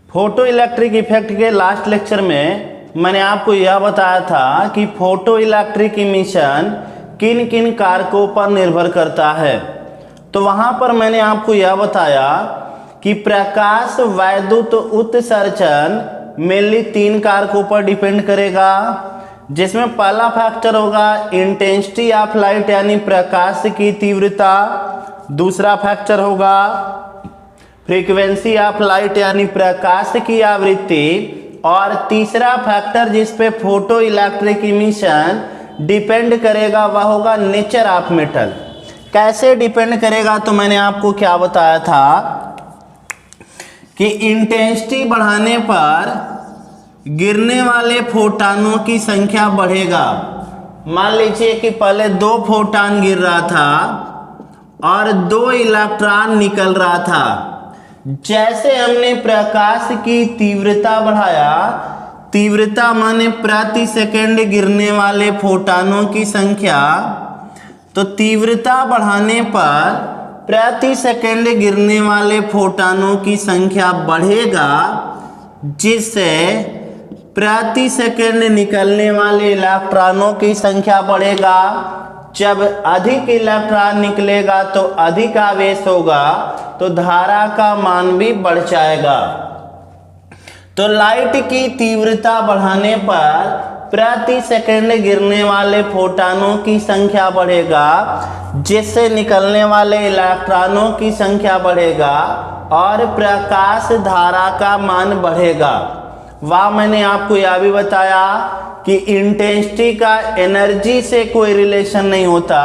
Photo electric effect के last lecture में मैंने आपको यह बताया था कि फोटो इलेक्ट्रिक इमिशन किन किन कारकों पर निर्भर करता है। तो वहाँ पर मैंने आपको यह बताया कि प्रकाश वैद्युत उत्सर्जन मेनली 3 कारकों पर डिपेंड करेगा, जिसमें पहला फैक्टर होगा इंटेंसिटी ऑफ लाइट यानी प्रकाश की तीव्रता, दूसरा फैक्टर होगा फ्रीक्वेंसी ऑफ लाइट यानी प्रकाश की आवृत्ति, और तीसरा फैक्टर जिस पे फोटो इलेक्ट्रिक इमिशन डिपेंड करेगा वह होगा नेचर ऑफ मेटल। कैसे डिपेंड करेगा, तो मैंने आपको क्या बताया था कि इंटेंसिटी बढ़ाने पर गिरने वाले फोटानों की संख्या बढ़ेगा। मान लीजिए कि पहले 2 फोटान गिर रहा था और 2 इलेक्ट्रॉन निकल रहा था। जैसे हमने प्रकाश की तीव्रता बढ़ाया, तीव्रता माने प्रति सेकंड गिरने वाले फोटानों की संख्या, तो तीव्रता बढ़ाने पर प्रति सेकंड गिरने वाले फोटानों की संख्या बढ़ेगा, जिससे प्रति सेकंड निकलने वाले इलेक्ट्रॉनों की संख्या बढ़ेगा। जब अधिक इलेक्ट्रॉन निकलेगा तो अधिक आवेश होगा, तो धारा का मान भी बढ़ जाएगा। तो लाइट की तीव्रता बढ़ाने पर प्रति सेकंड गिरने वाले फोटानों की संख्या बढ़ेगा, जिससे निकलने वाले इलेक्ट्रॉनों की संख्या बढ़ेगा और प्रकाश धारा का मान बढ़ेगा। वह मैंने आपको यह भी बताया कि इंटेंसिटी का एनर्जी से कोई रिलेशन नहीं होता,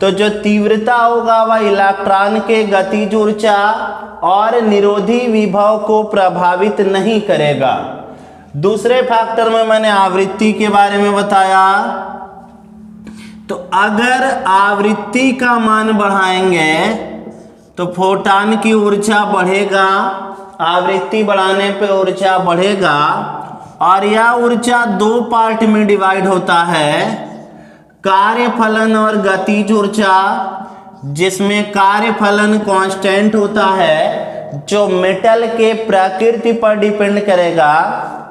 तो जो तीव्रता होगा वह इलेक्ट्रॉन के गतिज ऊर्जा और निरोधी विभव को प्रभावित नहीं करेगा। दूसरे फैक्टर में मैंने आवृत्ति के बारे में बताया। तो अगर आवृत्ति का मान बढ़ाएंगे तो फोटान की ऊर्जा बढ़ेगा, आवृत्ति बढ़ाने पे ऊर्जा बढ़ेगा, और यह ऊर्जा 2 पार्ट में डिवाइड होता है, कार्यफलन और गतिज ऊर्जा, जिसमें कार्यफलन कांस्टेंट होता है जो मेटल के प्रकृति पर डिपेंड करेगा।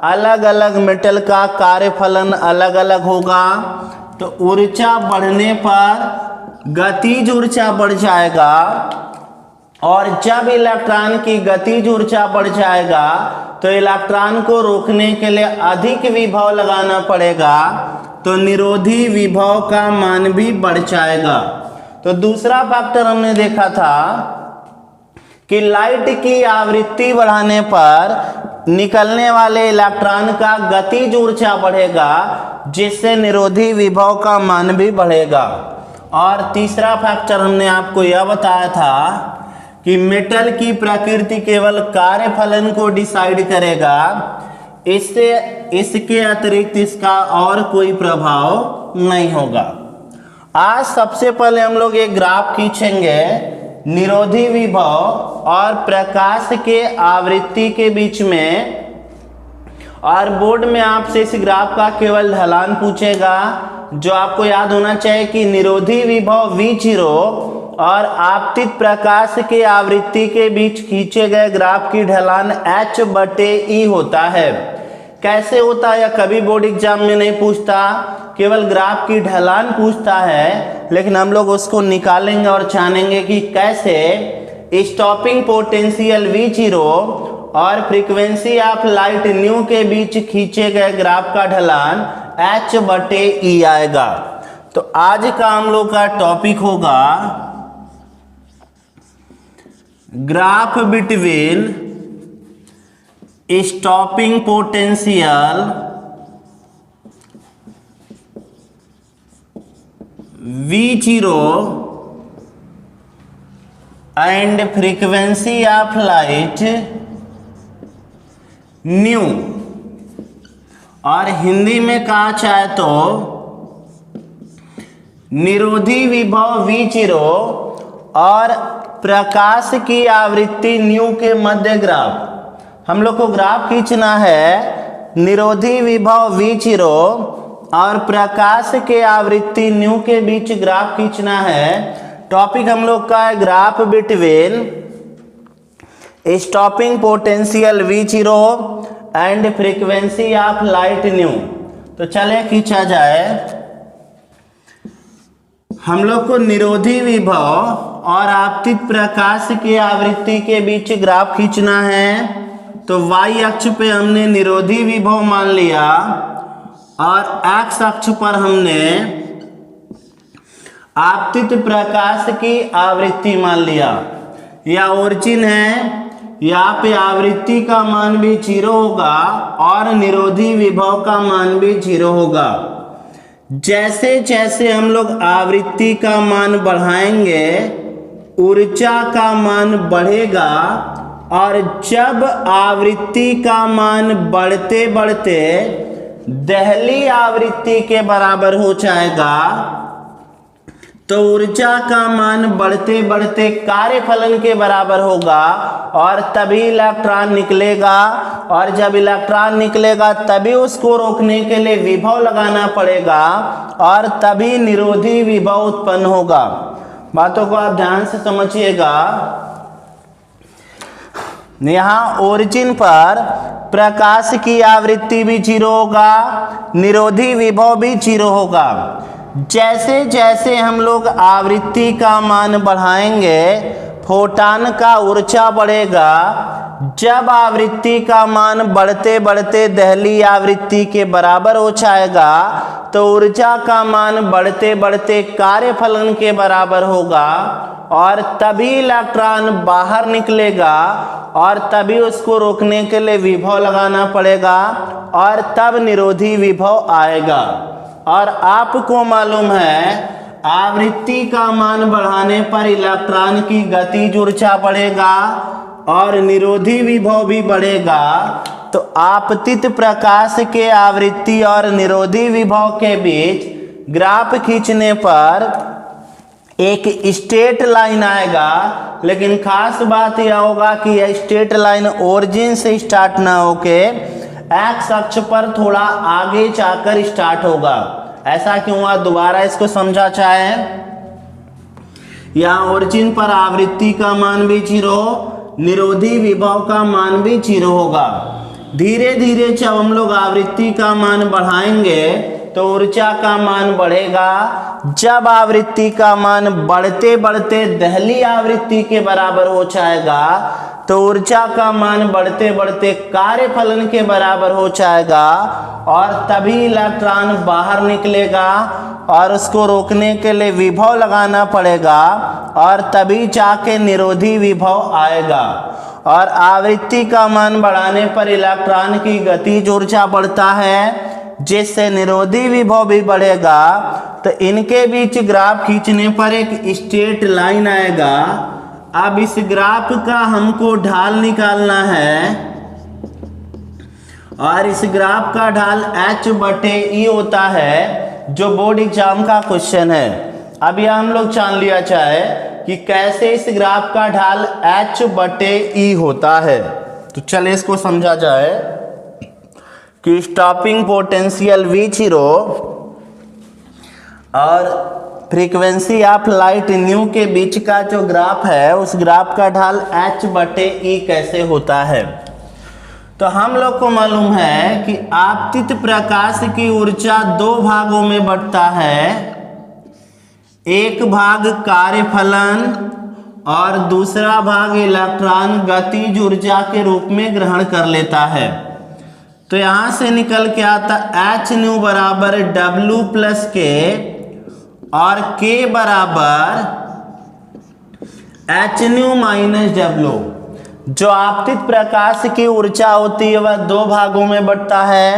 अलग अलग मेटल का कार्यफलन अलग अलग होगा, तो ऊर्जा बढ़ने पर गतिज ऊर्जा बढ़ जाएगा, और जब इलेक्ट्रॉन की गतिज ऊर्जा बढ़ जाएगा तो इलेक्ट्रॉन को रोकने के लिए अधिक विभव लगाना पड़ेगा, तो निरोधी विभव का मान भी बढ़ जाएगा। तो दूसरा फैक्टर हमने देखा था कि लाइट की आवृत्ति बढ़ाने पर निकलने वाले इलेक्ट्रॉन का गतिज ऊर्जा बढ़ेगा, जिससे निरोधी विभव का मान भी बढ़ेगा। और तीसरा फैक्टर हमने आपको यह बताया था कि मेटल की प्रकृति केवल कार्यफलन को डिसाइड करेगा, इसके अतिरिक्त इसका और कोई प्रभाव नहीं होगा। आज सबसे पहले हम लोग एक ग्राफ खींचेंगे निरोधी विभव और प्रकाश के आवृत्ति के बीच में, और बोर्ड में आपसे इस ग्राफ का केवल ढलान पूछेगा। जो आपको याद होना चाहिए कि निरोधी विभव V0 और आपतित प्रकाश के आवृत्ति के बीच खींचे गए ग्राफ की ढलान H/E होता है। कैसे होता है, या कभी बोर्ड एग्जाम में नहीं पूछता, केवल ग्राफ की ढलान पूछता है, लेकिन हम लोग उसको निकालेंगे और जानेंगे कि कैसे स्टॉपिंग पोटेंशियल V0 और फ्रीक्वेंसी ऑफ लाइट न्यू के बीच खींचे गए ग्राफ का ढलान H/E आएगा। तो आज का हम लोग का टॉपिक होगा graph between stopping potential V0 and frequency of light new, और हिंदी में कहा चाहे तो निरोधी विभव V0 और प्रकाश की आवृत्ति न्यू के मध्य ग्राफ। हम लोग को ग्राफ खींचना है निरोधी विभव V0 और प्रकाश के आवृत्ति न्यू के बीच ग्राफ खींचना है। टॉपिक हम लोग का है graph between stopping potential V0 and frequency of light new. तो चले खींचा जाए, हम लोग को निरोधी विभव और आपतित प्रकाश की आवृत्ति के बीच ग्राफ खींचना है। तो y अक्ष पे हमने निरोधी विभव मान लिया और x अक्ष पर हमने आपतित प्रकाश की आवृत्ति मान लिया। यह ओरिजिन है, यहाँ पे आवृत्ति का मान भी 0 होगा और निरोधी विभव का मान भी 0 होगा। जैसे जैसे हम लोग आवृत्ति का मान बढ़ाएंगे ऊर्जा का मान बढ़ेगा, और जब आवृत्ति का मान बढ़ते बढ़ते दहली आवृत्ति के बराबर हो जाएगा तो ऊर्जा का मान बढ़ते बढ़ते कार्यफलन के बराबर होगा, और तभी इलेक्ट्रॉन निकलेगा, और जब इलेक्ट्रॉन निकलेगा तभी उसको रोकने के लिए विभव लगाना पड़ेगा, और तभी निरोधी विभव उत्पन्न होगा। बातों को आप ध्यान से समझिएगा। यहाँ ओरिजिन पर प्रकाश की आवृत्ति भी 0 होगा, निरोधी विभव भी 0 होगा। जैसे जैसे हम लोग आवृत्ति का मान बढ़ाएंगे फोटॉन का ऊर्जा बढ़ेगा। जब आवृत्ति का मान बढ़ते बढ़ते दहली आवृत्ति के बराबर हो जाएगा तो ऊर्जा का मान बढ़ते बढ़ते कार्यफलन के बराबर होगा, और तभी इलेक्ट्रॉन बाहर निकलेगा, और तभी उसको रोकने के लिए विभव लगाना पड़ेगा, और तब निरोधी विभव आएगा। और आपको मालूम है आवृत्ति का मान बढ़ाने पर इलेक्ट्रॉन की गतिज ऊर्जा बढ़ेगा और निरोधी विभव भी बढ़ेगा। तो आपतित प्रकाश के आवृत्ति और निरोधी विभव के बीच ग्राफ खींचने पर एक स्ट्रेट लाइन आएगा, लेकिन खास बात यह होगा कि यह स्ट्रेट लाइन ओरिजिन से स्टार्ट ना होके एक्स अक्ष पर थोड़ा आगे जाकर स्टार्ट होगा। ऐसा क्यों हुआ, दोबारा इसको समझा चाहे। यहाँ ओरिजिन पर आवृत्ति का मान भी 0, निरोधी विभव का मान भी 0 होगा। धीरे धीरे जब हम लोग आवृत्ति का मान बढ़ाएंगे तो ऊर्जा का मान बढ़ेगा। जब आवृत्ति का मान बढ़ते बढ़ते दहली आवृत्ति के बराबर हो जाएगा तो ऊर्जा का मान बढ़ते बढ़ते कार्यफलन के बराबर हो जाएगा, और तभी इलेक्ट्रॉन बाहर निकलेगा, और उसको रोकने के लिए विभव लगाना पड़ेगा, और तभी जाके निरोधी विभव आएगा। और आवृत्ति का मान बढ़ाने पर इलेक्ट्रॉन की गतिज ऊर्जा बढ़ता है, जिससे निरोधी विभव भी बढ़ेगा। तो इनके बीच ग्राफ खींचने पर एक स्ट्रेट लाइन आएगा। अब इस ग्राफ का हमको ढाल निकालना है, और इस ग्राफ का ढाल h/e होता है, जो बोर्ड एग्जाम का क्वेश्चन है। अब यह हम लोग जान लिया जाए कि कैसे इस ग्राफ का ढाल h/e होता है। तो चलिए इसको समझा जाए कि स्टॉपिंग पोटेंशियल V0 और फ्रीक्वेंसी ऑफ लाइट न्यू के बीच का जो ग्राफ है उस ग्राफ का ढाल h/e कैसे होता है। तो हम लोग को मालूम है कि आपतित प्रकाश की ऊर्जा 2 भागों में बंटता है। एक भाग कार्यफलन और दूसरा भाग इलेक्ट्रॉन गतिज ऊर्जा के रूप में ग्रहण कर लेता है। तो यहाँ से निकल के आता h बराबर W+k और k बराबर h-W। जो आपतित प्रकाश की ऊर्जा होती है वह 2 भागों में बंटता है,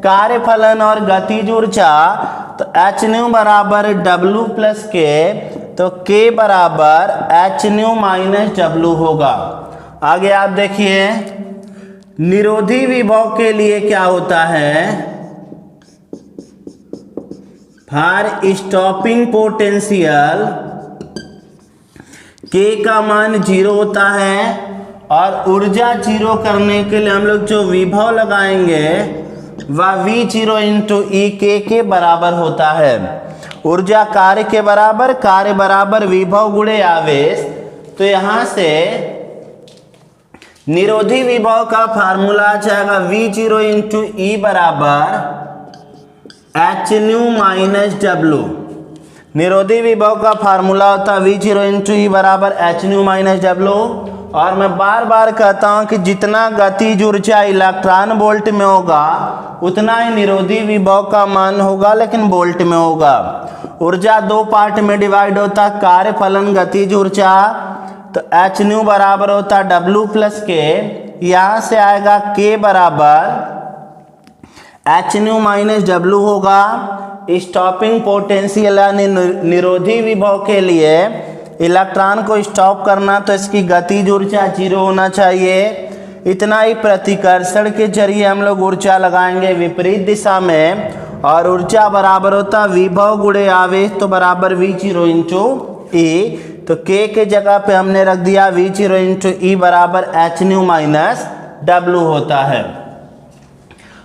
कार्यफलन और गतिज ऊर्जा। तो h बराबर W+k, तो k बराबर h-W होगा। आगे आप देखिए निरोधी विभव के लिए क्या होता है, फॉर स्टॉपिंग पोटेंशियल k का मान 0 होता है, और ऊर्जा 0 करने के लिए हम लोग जो विभव लगाएंगे वह V0 × E के बराबर होता है। ऊर्जा कार्य के बराबर, कार्य बराबर विभव गुणे आवेश। तो यहाँ से निरोधी विभव का फार्मूला आ जाएगा V0 इंटू ई बराबर एच न्यू माइनस डब्लू। निरोधी विभव का फार्मूला होता है V0 इंटू ई बराबर एच न्यू माइनस डब्लू। और मैं बार बार कहता हूं कि जितना गतिज ऊर्जा इलेक्ट्रॉन वोल्ट में होगा उतना ही निरोधी विभव का मान होगा, लेकिन वोल्ट में होगा। ऊर्जा दो पार्ट में डिवाइड होता है, कार्य फलन गतिज ऊर्जा। तो एच न्यू बराबर होता है डब्लू प्लस के, यहां से आएगा के बराबर एच न्यू माइनस डब्लू होगा। स्टॉपिंग पोटेंशियल यानी निरोधी विभव के लिए इलेक्ट्रॉन को स्टॉप करना तो इसकी गतिज ऊर्जा 0 होना चाहिए। इतना ही प्रतिकर्षण के जरिए हम लोग ऊर्जा लगाएंगे विपरीत दिशा में, और ऊर्जा बराबर होता विभव गुणे आवेश, तो बराबर V0 इंटू ई। तो के जगह पे हमने रख दिया V0 इंटू ई बराबर एच न्यू माइनस डब्लू होता है।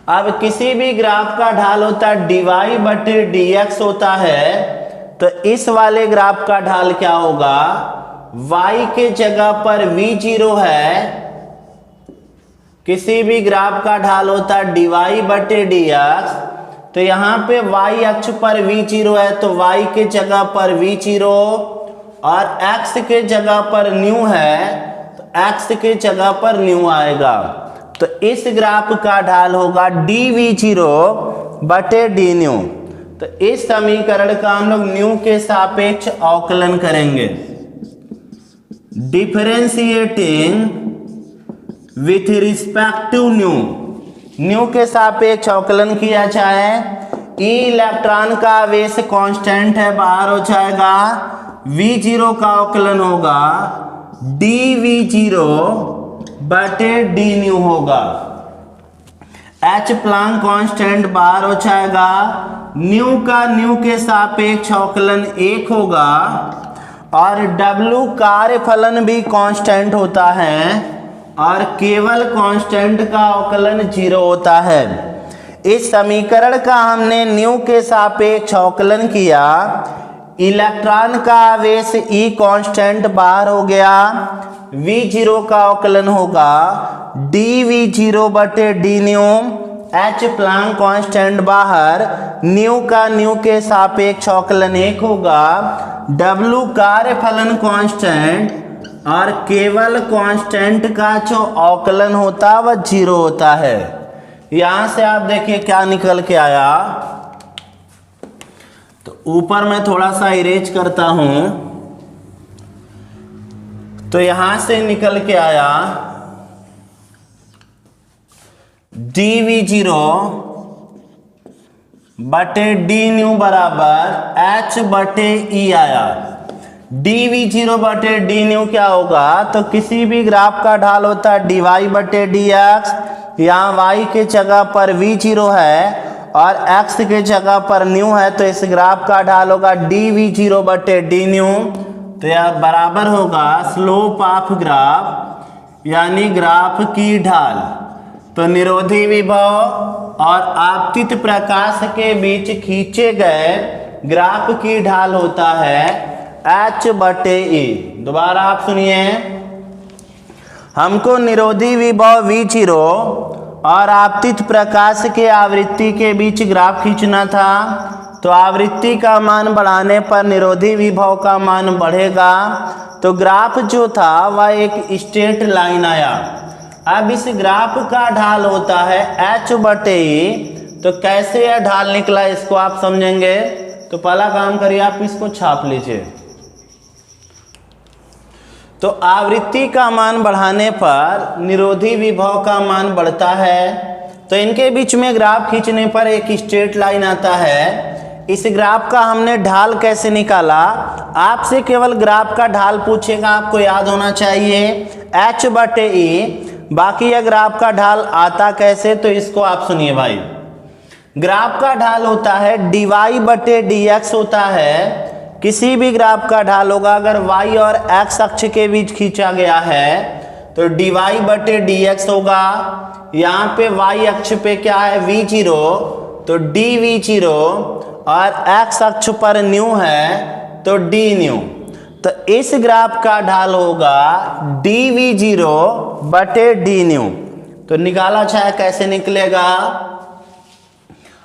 अब किसी भी ग्राफ का ढाल होता है dy बटे dx होता है, तो इस वाले ग्राफ का ढाल क्या होगा, y के जगह पर V0 है। किसी भी ग्राफ का ढाल होता है dy बटे dx, तो यहाँ पे y अक्ष पर V0 है तो y के जगह पर V0, और x के जगह पर न्यू है तो x के जगह पर न्यू आएगा। तो इस ग्राफ का ढाल होगा dV0 बटे d न्यू। तो इस समीकरण का हम लोग न्यू के सापेक्ष अवकलन करेंगे। Differentiating with respect to nu, nu के सापेक्ष अवकलन किया जाए। ई इलेक्ट्रॉन का आवेश कांस्टेंट है, बाहर हो जाएगा। V0 का अवकलन होगा dV0 बटे d न्यू होगा। H प्लांक कांस्टेंट बाहर हो जाएगा। न्यू का न्यू के सापेक्ष अवकलन 1 होगा, और W कार्य फलन भी कांस्टेंट होता है, और केवल कांस्टेंट का अवकलन 0 होता है। इस समीकरण का हमने न्यू के सापेक्ष अवकलन किया। इलेक्ट्रॉन का आवेश E कांस्टेंट बाहर हो गया। V0 का अवकलन होगा dV0 बटे d new. H Planck constant बाहर, न्यू का न्यू के सापेक्ष अवकलन 1 होगा। W कार्य फलन कांस्टेंट, और केवल कांस्टेंट का जो अवकलन होता है वह 0 होता है। यहां से आप देखिए क्या निकल के आया। तो ऊपर मैं थोड़ा सा इरेज करता हूं, तो यहां से निकल के आया dV0 बटे d न्यू बराबर h बटे e आया। dV0 बटे d न्यू क्या होगा, तो किसी भी ग्राफ का ढाल होता है dy बटे dx। यहाँ y के जगह पर V0 है और x के जगह पर न्यू है, तो इस ग्राफ का ढाल होगा dV0 बटे d न्यू। तो यह बराबर होगा स्लोप ऑफ ग्राफ, यानी ग्राफ की ढाल। तो निरोधी विभव और आपतित प्रकाश के बीच खींचे गए ग्राफ की ढाल होता है h बटे e। दोबारा आप सुनिए, हमको निरोधी विभव V0 और आपतित प्रकाश के आवृत्ति के बीच ग्राफ खींचना था। तो आवृत्ति का मान बढ़ाने पर निरोधी विभव का मान बढ़ेगा। तो ग्राफ जो था वह एक स्ट्रेट लाइन आया। अब इस ग्राफ का ढाल होता है h बटे e। तो कैसे यह ढाल निकला इसको आप समझेंगे। तो पहला काम करिए, आप इसको छाप लीजिए। तो आवृत्ति का मान बढ़ाने पर निरोधी विभव का मान बढ़ता है। तो इनके बीच में ग्राफ खींचने पर एक स्ट्रेट लाइन आता है। इस ग्राफ का हमने ढाल कैसे निकाला, आपसे केवल ग्राफ का ढाल पूछेगा, आपको याद होना चाहिए h बटे e। बाकी यह ग्राफ का ढाल आता कैसे, तो इसको आप सुनिए भाई। ग्राफ का ढाल होता है dy बटे dx होता है। किसी भी ग्राफ का ढाल होगा अगर y और x अक्ष के बीच खींचा गया है तो dy बटे dx होगा। यहाँ पे y अक्ष पे क्या है V0, तो dV0, और x अक्ष पर न्यू है तो d न्यू। तो इस ग्राफ का ढाल होगा dv0 बटे डी न्यू। तो निकाला चाहे कैसे निकलेगा,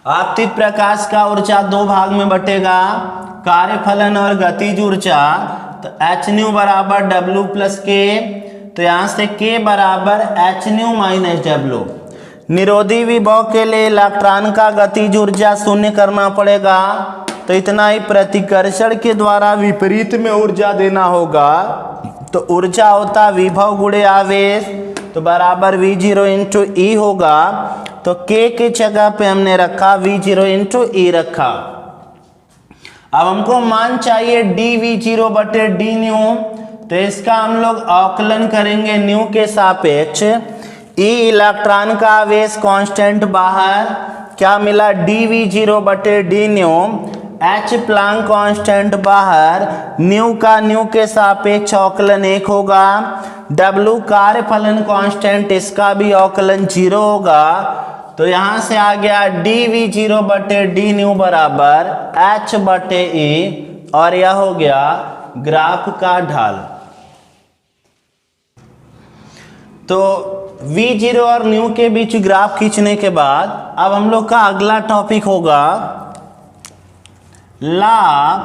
आपतित प्रकाश का ऊर्जा दो भाग में बटेगा, कार्यफलन और गतिज ऊर्जा। तो एच न्यू बराबर डब्ल्यू प्लस के, तो यहां से के बराबर एच न्यू माइनस डब्ल्यू। निरोधी विभव के लिए इलेक्ट्रॉन का गतिज ऊर्जा शून्य करना पड़ेगा, तो इतना ही प्रतिकर्षण के द्वारा विपरीत में ऊर्जा देना होगा। तो ऊर्जा होता विभव गुणे आवेश, तो बराबर V0 इंटू ई होगा। तो के की जगह पे हमने रखा V0 इंटू ई रखा। अब हमको मान चाहिए dV0 बटे डी न्यू, तो इसका हम लोग अवकलन करेंगे न्यू के सापेक्ष। ई इलेक्ट्रॉन का आवेश कांस्टेंट बाहर, क्या मिला dV0 बटे D new, H Planck constant बाहर, न्यू का न्यू के सापेक्ष अवकलन 1 होगा, डब्ल्यू कार्यफलन कांस्टेंट इसका भी अवकलन 0 होगा। तो यहां से आ गया dV0 बटे डी न्यू बराबर h बटे ई, और यह हो गया ग्राफ का ढाल। तो V0 और न्यू के बीच ग्राफ खींचने के बाद अब हम लोग का अगला टॉपिक होगा लाभ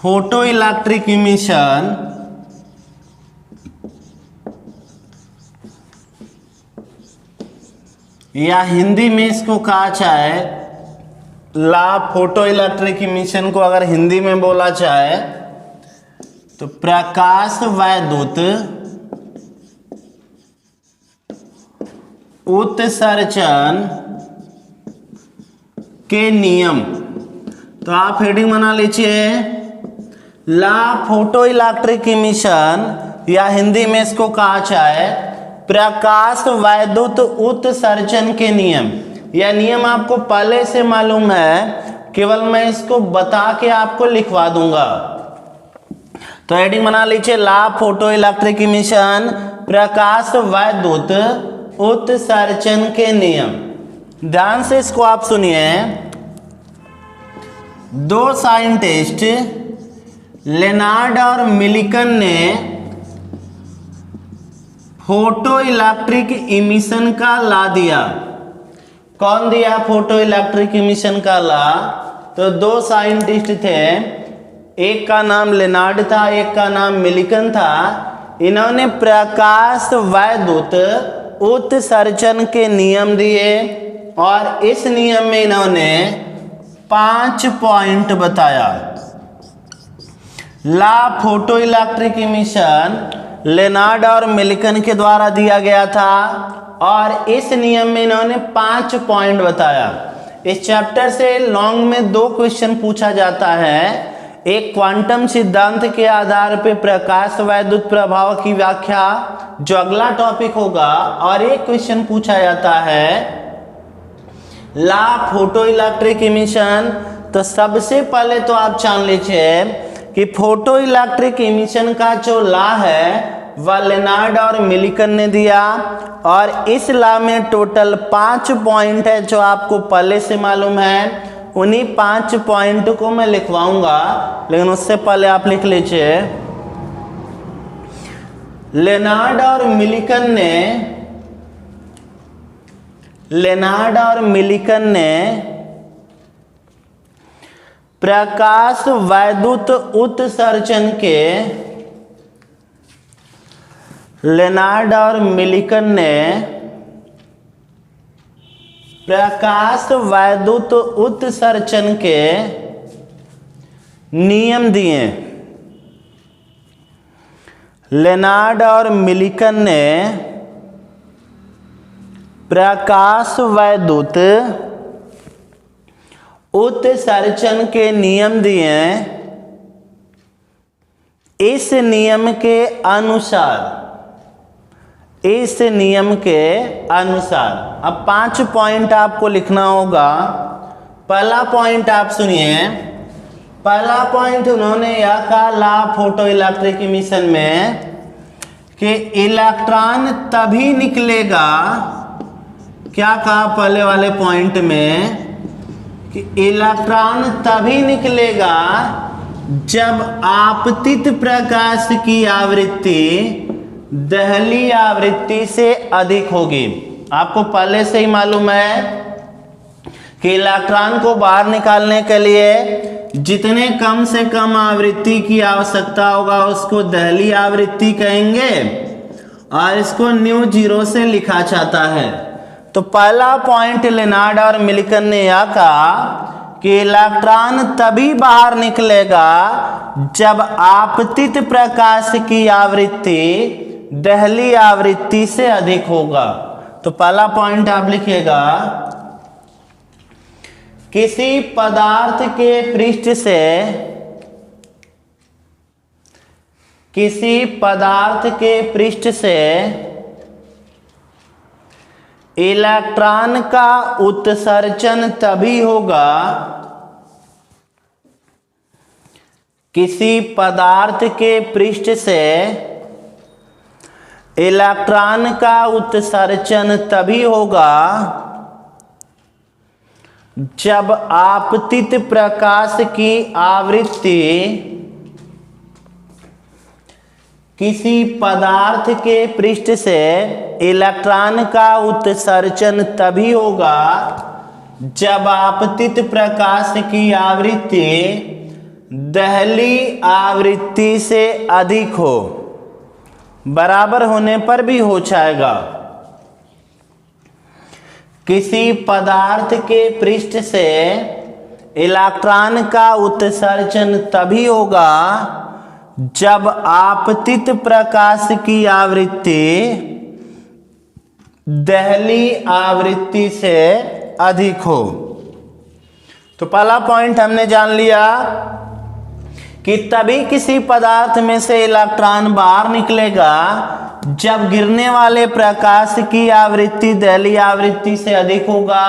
फोटो इलेक्ट्रिक इमिशन या हिंदी में इसको कहा जाए लाभ फोटो इलेक्ट्रिक इमिशन को अगर हिंदी में बोला जाए तो प्रकाश वैद्युत उत्सर्जन के नियम। तो आप हेडिंग बना लीजिए लाभ फोटो इलेक्ट्रिक इमिशन या हिंदी में इसको कहा जाए प्रकाश वैद्युत उत्सर्जन के नियम। यह नियम आपको पहले से मालूम है, केवल मैं इसको बता के आपको लिखवा दूंगा। तो हेडिंग बना लीजिए लाभ फोटो इलेक्ट्रिक इमिशन प्रकाश वैद्युत उत्सर्जन के नियम। ध्यान से इसको आप सुनिए। दो साइंटिस्ट लेनार्ड और मिलिकन ने फोटो इलेक्ट्रिक इमिशन का ला दिया। कौन दिया फोटो इलेक्ट्रिक इमिशन का ला? तो दो साइंटिस्ट थे, एक का नाम लेनार्ड था, एक का नाम मिलिकन था। इन्होंने प्रकाश वैद्युत उत्सर्जन के नियम दिए और इस नियम में इन्होंने 5 पॉइंट बताया। ला फोटो इलेक्ट्रिक इमिशन लेनार्ड और मिलिकन के द्वारा दिया गया था और इस नियम में इन्होंने 5 पॉइंट बताया। इस चैप्टर से लॉन्ग में 2 क्वेश्चन पूछा जाता है। एक क्वांटम सिद्धांत के आधार पर प्रकाश वैद्युत प्रभाव की व्याख्या, जो अगला टॉपिक होगा, और एक क्वेश्चन पूछा जाता है ला फोटो इलेक्ट्रिक इमिशन। तो सबसे पहले तो आप जान लीजिए कि फोटो इलेक्ट्रिक इमिशन का जो ला है वह लेनार्ड और मिलिकन ने दिया और इस ला में टोटल 5 पॉइंट है जो आपको पहले से मालूम है। उन्हीं 5 पॉइंट को मैं लिखवाऊंगा, लेकिन उससे पहले आप लिख लीजिए लेनार्ड और मिलिकन ने प्रकाश वैद्युत उत्सर्जन के प्रकाश वैद्युत उत्सर्जन के नियम दिए। लेनार्ड और मिलिकन ने प्रकाश वैद्युत उत्सर्जन के नियम दिए। इस नियम के अनुसार अब 5 पॉइंट आपको लिखना होगा। पहला पॉइंट आप सुनिए। पहला पॉइंट उन्होंने यह कहा ला फोटो इलेक्ट्रिक इमिशन में कि इलेक्ट्रॉन तभी निकलेगा, क्या कहा पहले वाले पॉइंट में कि इलेक्ट्रॉन तभी निकलेगा जब आपतित प्रकाश की आवृत्ति दहली आवृत्ति से अधिक होगी। आपको पहले से ही मालूम है कि इलेक्ट्रॉन को बाहर निकालने के लिए जितने कम से कम आवृत्ति की आवश्यकता होगा उसको दहली आवृत्ति कहेंगे और इसको न्यू जीरो से लिखा जाता है। तो पहला पॉइंट लेनार्ड और मिल्टन ने यह कहा कि इलेक्ट्रॉन तभी बाहर निकलेगा जब आपतित प्रकाश की आवृत्ति दहली आवृत्ति से अधिक होगा। तो पहला पॉइंट आप लिखिएगा, किसी पदार्थ के पृष्ठ से इलेक्ट्रॉन का उत्सर्जन तभी होगा, किसी पदार्थ के पृष्ठ से इलेक्ट्रॉन का उत्सर्जन तभी होगा जब आपतित प्रकाश की आवृत्ति किसी पदार्थ के पृष्ठ से इलेक्ट्रॉन का उत्सर्जन तभी होगा जब आपतित प्रकाश की आवृत्ति दहली आवृत्ति से अधिक हो। बराबर होने पर भी हो जाएगा। किसी पदार्थ के पृष्ठ से इलेक्ट्रॉन का उत्सर्जन तभी होगा जब आपतित प्रकाश की आवृत्ति दहली आवृत्ति से अधिक हो। तो पहला पॉइंट हमने जान लिया कि तभी किसी पदार्थ में से इलेक्ट्रॉन बाहर निकलेगा जब गिरने वाले प्रकाश की आवृत्ति दहली आवृत्ति से अधिक होगा,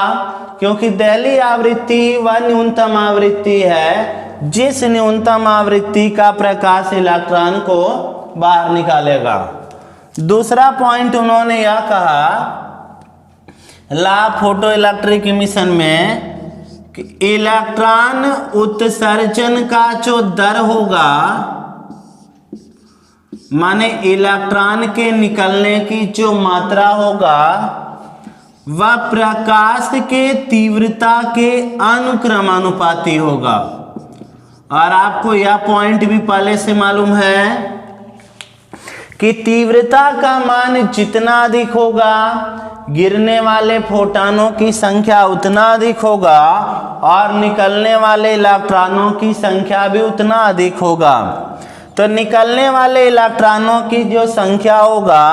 क्योंकि दहली आवृत्ति वह न्यूनतम आवृत्ति है जिस न्यूनतम आवृत्ति का प्रकाश इलेक्ट्रॉन को बाहर निकालेगा। दूसरा पॉइंट उन्होंने यह कहा ला फोटो इलेक्ट्रिक इमिशन में कि इलेक्ट्रॉन उत्सर्जन का जो दर होगा, माने इलेक्ट्रॉन के निकलने की जो मात्रा होगा वह प्रकाश के तीव्रता के अनुक्रमानुपाती होगा। और आपको यह पॉइंट भी पहले से मालूम है कि तीव्रता का मान जितना अधिक होगा गिरने वाले फोटॉनों की संख्या उतना अधिक होगा और निकलने वाले इलेक्ट्रॉनों की संख्या भी उतना अधिक होगा। तो निकलने वाले इलेक्ट्रॉनों की जो संख्या होगा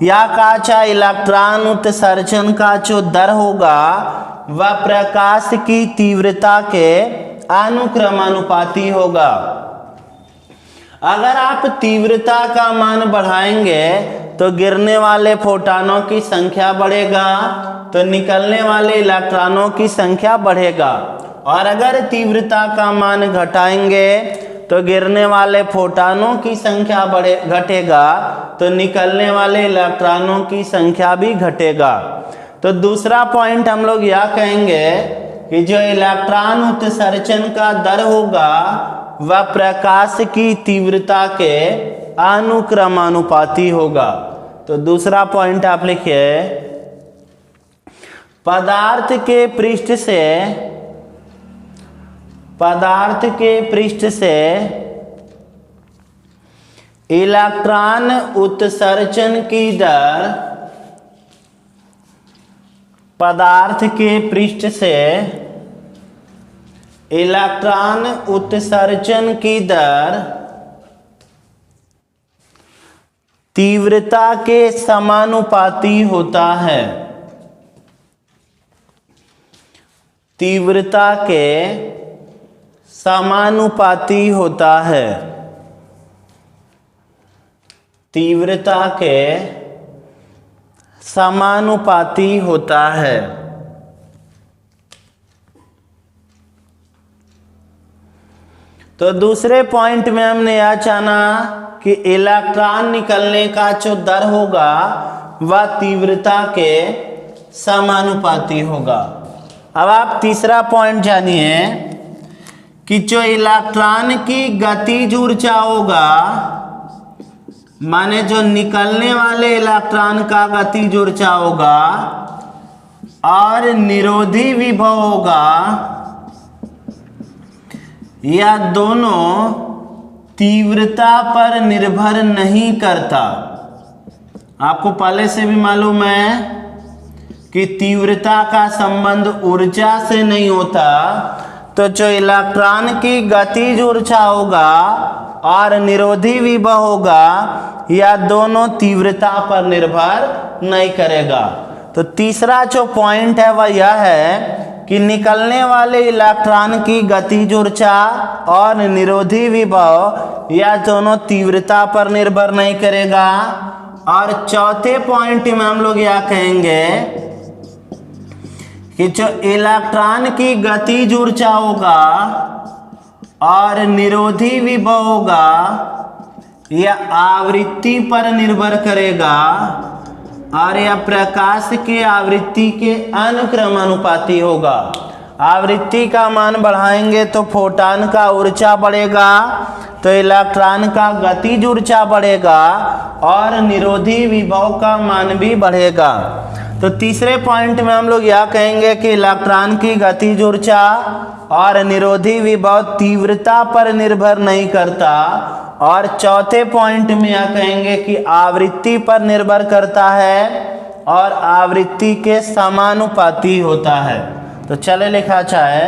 या का चाहे इलेक्ट्रॉन उत्सर्जन का जो दर होगा वह प्रकाश की तीव्रता के अनुक्रमानुपाती होगा। अगर आप तीव्रता का मान बढ़ाएंगे तो गिरने वाले फोटॉनों की संख्या बढ़ेगा, तो निकलने वाले इलेक्ट्रॉनों की संख्या बढ़ेगा। और अगर तीव्रता का मान घटाएंगे तो गिरने वाले फोटॉनों की संख्या घटेगा, तो निकलने वाले इलेक्ट्रॉनों की संख्या भी घटेगा। तो दूसरा पॉइंट हम लोग यह कहेंगे कि जो इलेक्ट्रॉन उत्सर्जन का दर होगा वह प्रकाश की तीव्रता के अनुक्रमानुपाती होगा। तो दूसरा पॉइंट आप लिखिए, पदार्थ के पृष्ठ से इलेक्ट्रॉन उत्सर्जन की दर, पदार्थ के पृष्ठ से इलेक्ट्रॉन उत्सर्जन की दर तीव्रता के समानुपाती होता है। तीव्रता के समानुपाती होता है। तीव्रता के समानुपाती होता है। तो दूसरे पॉइंट में हमने यह जाना कि इलेक्ट्रॉन निकलने का जो दर होगा वह तीव्रता के समानुपाती होगा। अब आप तीसरा पॉइंट जानिए कि जो इलेक्ट्रॉन की गतिज ऊर्जा होगा, माने जो निकलने वाले इलेक्ट्रॉन का गतिज ऊर्जा होगा और निरोधी विभव होगा, यह दोनों तीव्रता पर निर्भर नहीं करता। आपको पहले से भी मालूम है कि तीव्रता का संबंध ऊर्जा से नहीं होता, तो जो इलेक्ट्रॉन की गतिज ऊर्जा होगा और निरोधी विभव होगा, यह दोनों तीव्रता पर निर्भर नहीं करेगा। तो तीसरा जो पॉइंट है वह यह है कि निकलने वाले इलेक्ट्रॉन की गतिज ऊर्जा और निरोधी विभव यह दोनों तीव्रता पर निर्भर नहीं करेगा। और चौथे पॉइंट में हम लोग यह कहेंगे कि जो इलेक्ट्रॉन की गतिज ऊर्जा होगा और निरोधी विभव होगा, यह आवृत्ति पर निर्भर करेगा और यह प्रकाश के आवृत्ति के अनुक्रमानुपाती होगा। आवृत्ति का मान बढ़ाएंगे तो फोटॉन का ऊर्जा बढ़ेगा, तो इलेक्ट्रॉन का गतिज ऊर्जा बढ़ेगा और निरोधी विभव का मान भी बढ़ेगा। तो तीसरे पॉइंट में हम लोग यह कहेंगे कि इलेक्ट्रॉन की गतिज ऊर्जा और निरोधी विभव तीव्रता पर निर्भर नहीं करता, और चौथे पॉइंट में यह कहेंगे कि आवृत्ति पर निर्भर करता है और आवृत्ति के समानुपाती होता है। तो चले लिखा जाए,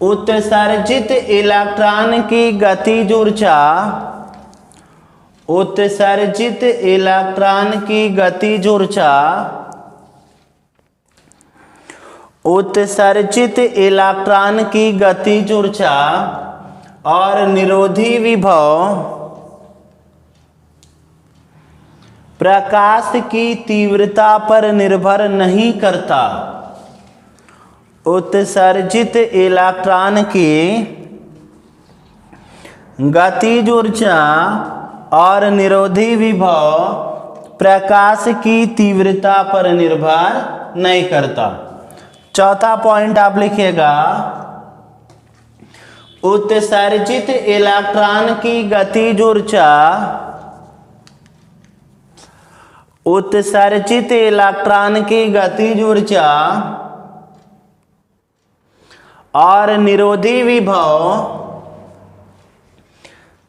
उत्सर्जित इलेक्ट्रॉन की गतिज ऊर्जा, उत्सर्जित इलेक्ट्रॉन की गतिज ऊर्जा, उत्सर्जित इलेक्ट्रॉन की गतिज ऊर्जा और निरोधी विभव प्रकाश की तीव्रता पर निर्भर नहीं करता। उत्सर्जित इलेक्ट्रॉन की गतिज ऊर्जा और निरोधी विभव प्रकाश की तीव्रता पर निर्भर नहीं करता। चौथा पॉइंट आप लिखिएगा, उत्सर्जित इलेक्ट्रॉन की गतिज ऊर्जा, उत्सर्जित इलेक्ट्रॉन की गतिज ऊर्जा और निरोधी विभव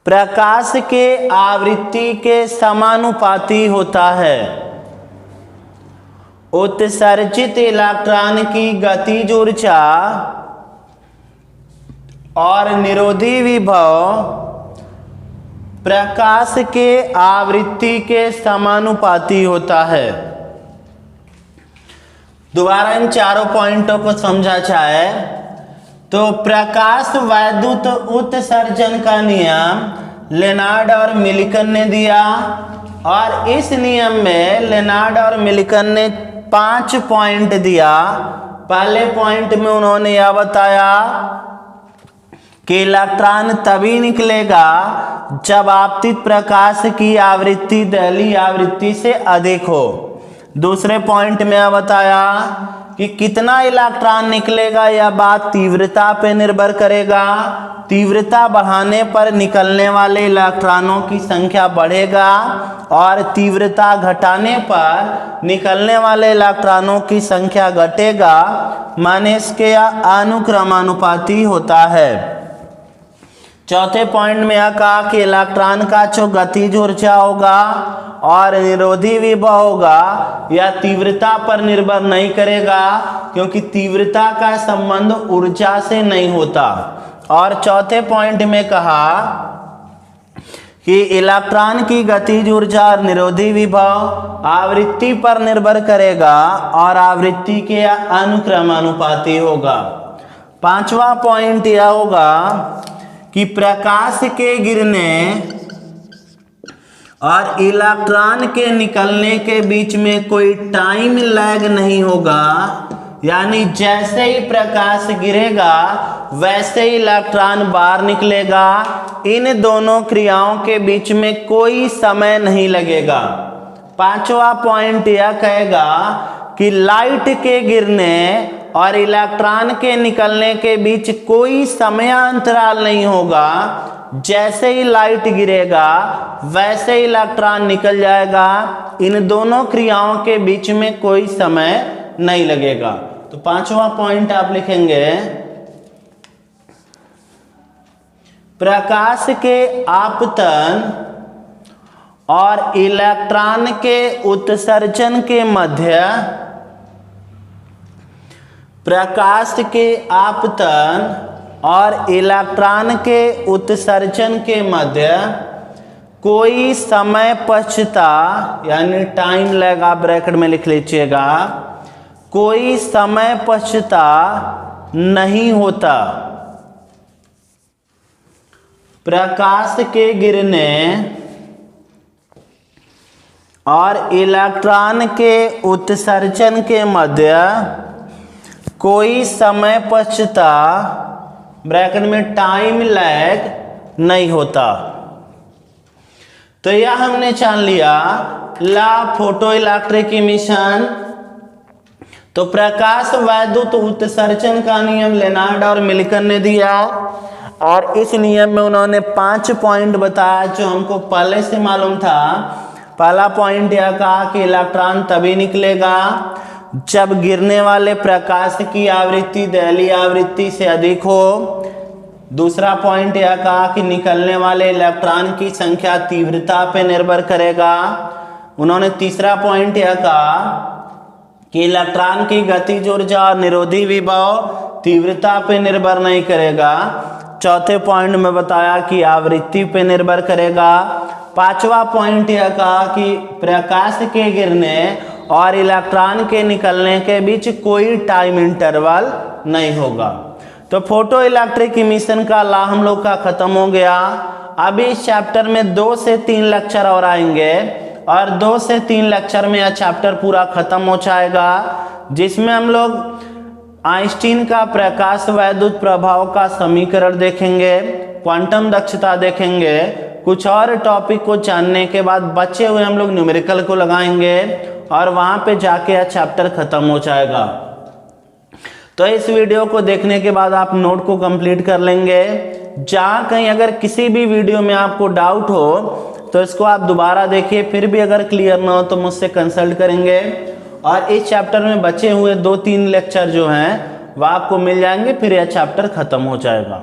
प्रकाश के आवृत्ति के समानुपाती होता है। उत्सर्जित इलेक्ट्रॉन की गतिज ऊर्जा और निरोधी विभव प्रकाश के आवृत्ति के समानुपाती होता है। दोबारा इन चारों पॉइंटों को समझा जाए तो प्रकाश वैद्युत उत्सर्जन का नियम लेनार्ड और मिल्टन ने दिया, और इस नियम में लेनार्ड और मिल्टन ने 5 पॉइंट दिया। पहले पॉइंट में उन्होंने यह बताया कि इलेक्ट्रॉन तभी निकलेगा जब आपतित प्रकाश की आवृत्ति दहलीज आवृत्ति से अधिक हो। दूसरे पॉइंट में यह बताया कि कितना इलेक्ट्रॉन निकलेगा, यह बात तीव्रता पर निर्भर करेगा। तीव्रता बढ़ाने पर निकलने वाले इलेक्ट्रॉनों की संख्या बढ़ेगा और तीव्रता घटाने पर निकलने वाले इलेक्ट्रॉनों की संख्या घटेगा, माने इसके अनुक्रमानुपाती होता है। चौथे पॉइंट में यह कहा कि इलेक्ट्रॉन का जो गतिज ऊर्जा होगा और निरोधी विभव होगा, यह तीव्रता पर निर्भर नहीं करेगा, क्योंकि तीव्रता का संबंध ऊर्जा से नहीं होता। और चौथे पॉइंट में कहा कि इलेक्ट्रॉन की गतिज ऊर्जा और निरोधी विभव आवृत्ति पर निर्भर करेगा और आवृत्ति के अनुक्रमानुपाती होगा। पांचवा पॉइंट यह होगा कि प्रकाश के गिरने और इलेक्ट्रॉन के निकलने के बीच में कोई टाइम लैग नहीं होगा, यानी जैसे ही प्रकाश गिरेगा वैसे ही इलेक्ट्रॉन बाहर निकलेगा। इन दोनों क्रियाओं के बीच में कोई समय नहीं लगेगा। पांचवा पॉइंट यह कहेगा कि कि लाइट के गिरने और इलेक्ट्रॉन के निकलने के बीच कोई समयांतराल नहीं होगा। जैसे ही लाइट गिरेगा वैसे ही इलेक्ट्रॉन निकल जाएगा। इन दोनों क्रियाओं के बीच में कोई समय नहीं लगेगा। तो पांचवा पॉइंट आप लिखेंगे, प्रकाश के आपतन और इलेक्ट्रॉन के उत्सर्जन के मध्य, प्रकाश के आपतन और इलेक्ट्रॉन के उत्सर्जन के मध्य कोई समय पश्चता यानी टाइम लैग आप ब्रैकेट में लिख लीजिएगा, कोई समय पश्चता नहीं होता। प्रकाश के गिरने और इलेक्ट्रॉन के उत्सर्जन के मध्य कोई समय पश्चता ब्रैकेट में टाइम लैग नहीं होता। तो यह हमने जान लिया लॉ फोटो इलेक्ट्रिक इमिशन। तो प्रकाश वैद्युत उत्सर्जन का नियम लेनार्ड और मिल्टन ने दिया और इस नियम में उन्होंने 5 पॉइंट बताया जो हमको पहले से मालूम था। पहला पॉइंट यह कहा कि इलेक्ट्रॉन तभी निकलेगा जब गिरने वाले प्रकाश की आवृत्ति दहलीय आवृत्ति से अधिक हो। दूसरा पॉइंट यह कहा कि निकलने वाले इलेक्ट्रॉन की संख्या तीव्रता पर निर्भर करेगा। उन्होंने तीसरा पॉइंट यह कहा कि इलेक्ट्रॉन की गतिज ऊर्जा और निरोधी विभव तीव्रता पर निर्भर नहीं करेगा। चौथे पॉइंट में बताया कि आवृत्ति पर निर्भर करेगा। पांचवा पॉइंट यह कहा कि प्रकाश के गिरने और इलेक्ट्रॉन के निकलने के बीच कोई टाइम इंटरवल नहीं होगा। तो फोटो इलेक्ट्रिक इमिशन का लॉ हम लोग का खत्म हो गया। अभी इस चैप्टर में 2 से 3 लेक्चर और आएंगे और 2 से 3 लेक्चर में यह चैप्टर पूरा खत्म हो जाएगा, जिसमें हम लोग आइंस्टीन का प्रकाश वैद्युत प्रभाव का समीकरण देखेंगे, क्वांटम दक्षता देखेंगे। कुछ और टॉपिक को जानने के बाद बचे हुए हम लोग न्यूमेरिकल को लगाएंगे और वहां पे जाके यह चैप्टर खत्म हो जाएगा। तो इस वीडियो को देखने के बाद आप नोट को कंप्लीट कर लेंगे। जहाँ कहीं अगर किसी भी वीडियो में आपको डाउट हो तो इसको आप दोबारा देखिए, फिर भी अगर क्लियर ना हो तो मुझसे कंसल्ट करेंगे और इस चैप्टर में बचे हुए 2-3 लेक्चर जो हैं वह आपको मिल जाएंगे, फिर यह चैप्टर खत्म हो जाएगा।